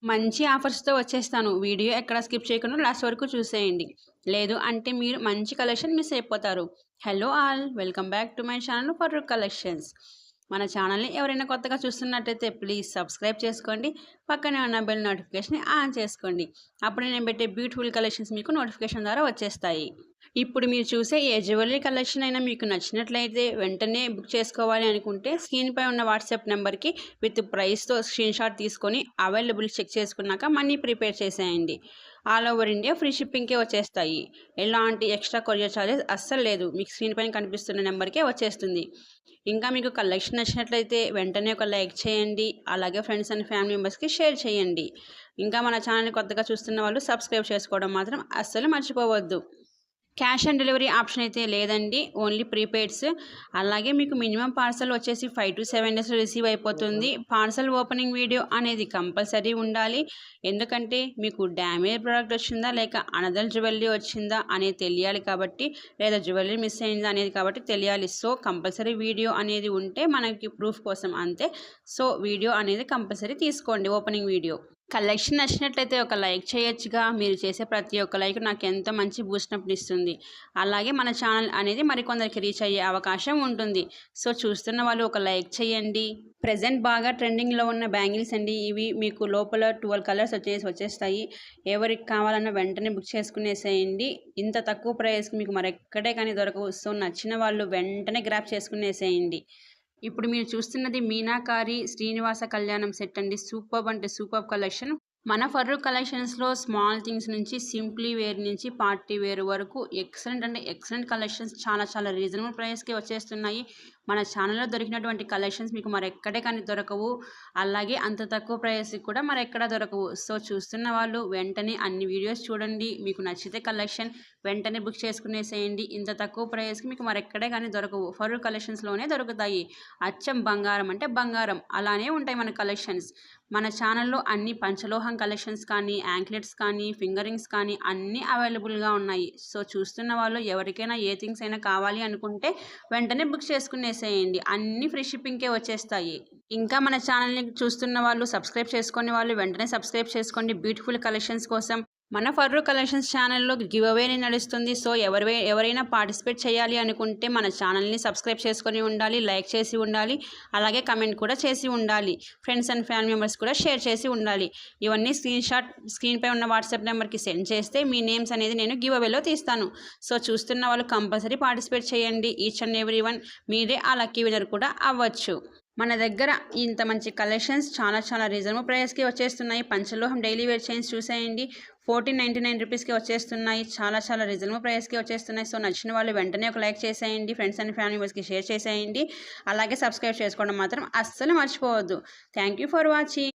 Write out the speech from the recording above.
మంచి ఆఫర్స్‌తో వచ్చేస్తాను. వీడియో ఎక్కడ స్కిప్ చేయకుండా లాస్ట్ వరకు చూసేయండి. లేదు అంటే మీరు మంచి కలెక్షన్ మిస్ అయిపోతారు. Hello all! Welcome back to my channel Farrukh collections. మన ఛానల్‌ని ఎవరైనా కొత్తగా చూస్తున్నట్టయితే ప్లీజ్ సబ్స్క్రైబ్ చేసుకోండి. పక్కనే ఉన్న బెల్ నోటిఫికేషన్‌ని ఆన్ చేసుకోండి. అప్పుడు నేను పెట్టే బ్యూటిఫుల్ కలెక్షన్స్ మీకు నోటిఫికేషన్ ద్వారా వచ్చేస్తాయి. ఇప్పుడు మీరు చూసే ఏ జ్యువెలరీ కలెక్షన్ అయినా మీకు నచ్చినట్లయితే వెంటనే బుక్ చేసుకోవాలి అనుకుంటే స్క్రీన్‌పై ఉన్న వాట్సాప్ నెంబర్‌కి విత్ ప్రైస్‌తో స్క్రీన్‌షాట్ తీసుకొని అవైలబుల్ చెక్ చేసుకున్నాక మనీ ప్రిపేర్ చేసేయండి. ఆల్ ఓవర్ ఇండియా ఫ్రీ షిప్పింగ్‌కే వచ్చేస్తాయి. ఎలాంటి ఎక్స్ట్రా కొరియర్ చార్జెస్ అస్సలు లేదు. మీకు స్క్రీన్ పైన కనిపిస్తున్న నెంబర్‌కే వచ్చేస్తుంది. ఇంకా మీకు కలెక్షన్ నచ్చినట్లయితే వెంటనే ఒక లైక్ చేయండి. అలాగే ఫ్రెండ్స్ అండ్ ఫ్యామిలీ మెంబర్స్‌కి షేర్ చేయండి. ఇంకా మన ఛానల్‌ని కొత్తగా చూస్తున్న వాళ్ళు సబ్స్క్రైబ్ చేసుకోవడం మాత్రం అస్సలు మర్చిపోవద్దు. క్యాష్ ఆన్ డెలివరీ ఆప్షన్ అయితే లేదండి. ఓన్లీ ప్రీపెయిడ్స్. అలాగే మీకు మినిమం పార్సల్ వచ్చేసి 5-7 డేస్‌లో రిసీవ్ అయిపోతుంది. పార్సల్ ఓపెనింగ్ వీడియో అనేది కంపల్సరీ ఉండాలి. ఎందుకంటే మీకు డ్యామేజ్ ప్రోడక్ట్ వచ్చిందా లేక అనదర్ జ్యువెలరీ వచ్చిందా అనేది తెలియాలి కాబట్టి, లేదా జ్యువెలరీ మిస్ అయిందా అనేది కాబట్టి తెలియాలి. సో కంపల్సరీ వీడియో అనేది ఉంటే మనకి ప్రూఫ్ కోసం అంతే. సో వీడియో అనేది కంపల్సరీ తీసుకోండి, ఓపెనింగ్ వీడియో. కలెక్షన్ నచ్చినట్లయితే ఒక లైక్ చేయొచ్చుగా. మీరు చేసే ప్రతి ఒక్క లైక్ నాకు ఎంతో మంచి బూస్టప్‌ని ఇస్తుంది. అలాగే మన ఛానల్ అనేది మరికొందరికి రీచ్ అయ్యే అవకాశం ఉంటుంది. సో చూస్తున్న వాళ్ళు ఒక లైక్ చేయండి. ప్రెజెంట్ బాగా ట్రెండింగ్‌లో ఉన్న బ్యాంగిల్స్ అండి ఇవి. మీకు లోపల 12 కలర్స్ వచ్చేస్తాయి. ఎవరికి కావాలన్నా వెంటనే బుక్ చేసుకునేసేయండి. ఇంత తక్కువ ప్రైస్‌కి మీకు మరెక్కడే కానీ దొరకవు. సో నచ్చిన వాళ్ళు వెంటనే గ్రాబ్ చేసుకునేసేయండి. ఇప్పుడు మీరు చూస్తున్నది మీనాకారి శ్రీనివాస కళ్యాణం సెట్ అండి. సూపర్బ్ అంటే సూపర్బ్ కలెక్షన్. మన ఫర్రూక్ కలెక్షన్స్‌లో స్మాల్ థింగ్స్ నుంచి సింప్లీ వేర్ నుంచి పార్టీ వేర్ వరకు ఎక్సలెంట్ అంటే ఎక్సలెంట్ కలెక్షన్స్ చాలా చాలా రీజనబుల్ ప్రైస్‌కి వచ్చేస్తున్నాయి. మన ఛానల్‌లో దొరికినటువంటి కలెక్షన్స్ మీకు మరెక్కడే కానీ దొరకవు. అలాగే అంత తక్కువ ప్రైస్‌కి కూడా మరెక్కడా దొరకవు. సో చూస్తున్న వాళ్ళు వెంటనే అన్ని వీడియోస్ చూడండి. మీకు నచ్చితే కలెక్షన్ వెంటనే బుక్ చేసుకునేసేయండి. ఇంత తక్కువ ప్రైస్‌కి మీకు మరెక్కడే కానీ దొరకవు. ఫర్రూక్ కలెక్షన్స్‌లోనే దొరుకుతాయి. అచ్చం బంగారం అంటే బంగారం అలానే ఉంటాయి మన కలెక్షన్స్. మన ఛానల్లో అన్ని పంచలోహం కలెక్షన్స్ కానీ, యాంక్లెట్స్ కానీ, ఫింగర్ రింగ్స్ కానీ అన్నీ అవైలబుల్‌గా ఉన్నాయి. సో చూస్తున్న వాళ్ళు ఎవరికైనా ఏ థింగ్స్ అయినా కావాలి అనుకుంటే వెంటనే బుక్ చేసుకునేసేయండి. అన్నీ ఫ్రీ షిప్పింగ్‌కే వచ్చేస్తాయి. ఇంకా మన ఛానల్‌ని చూస్తున్న వాళ్ళు సబ్స్క్రైబ్ చేసుకోని వాళ్ళు వెంటనే సబ్స్క్రైబ్ చేసుకోండి బ్యూటిఫుల్ కలెక్షన్స్ కోసం. మన ఫర్రూక్ కలెక్షన్స్ ఛానల్లో గివ్ అవేని నడుస్తుంది. సో ఎవరైనా పార్టిసిపేట్ చేయాలి అనుకుంటే మన ఛానల్ని సబ్స్క్రైబ్ చేసుకొని ఉండాలి, లైక్ చేసి ఉండాలి, అలాగే కమెంట్ కూడా చేసి ఉండాలి. ఫ్రెండ్స్ అండ్ ఫ్యామిలీ మెంబర్స్ కూడా షేర్ చేసి ఉండాలి. ఇవన్నీ స్క్రీన్పై ఉన్న వాట్సాప్ నెంబర్కి సెండ్ చేస్తే మీ నేమ్స్ అనేది నేను గివ్ అవేలో తీస్తాను. సో చూస్తున్న వాళ్ళు కంపల్సరీ పార్టిసిపేట్ చేయండి. ఈచ్ అండ్ ఎవ్రీ వన్ మీరే ఆ లక్కీ విన్నర్ కూడా అవ్వచ్చు. మన దగ్గర ఇంత మంచి కలెక్షన్స్ చాలా చాలా రీజనబుల్ ప్రైస్కి వచ్చేస్తున్నాయి. పంచలోహం డైలీ వేర్ చైన్స్ చూసేయండి. 1499 రూపీస్కి వచ్చేస్తున్నాయి. చాలా చాలా రీజనబుల్ ప్రైస్కి వచ్చేస్తున్నాయి. సో నచ్చిన వాళ్ళు వెంటనే ఒక లైక్ చేసేయండి. ఫ్రెండ్స్ అండ్ ఫ్యామిలీ మెంబర్స్కి షేర్ చేసేయండి. అలాగే సబ్స్క్రైబ్ చేసుకోవడం మాత్రం అస్సలు మర్చిపోవద్దు. Thank you for watching.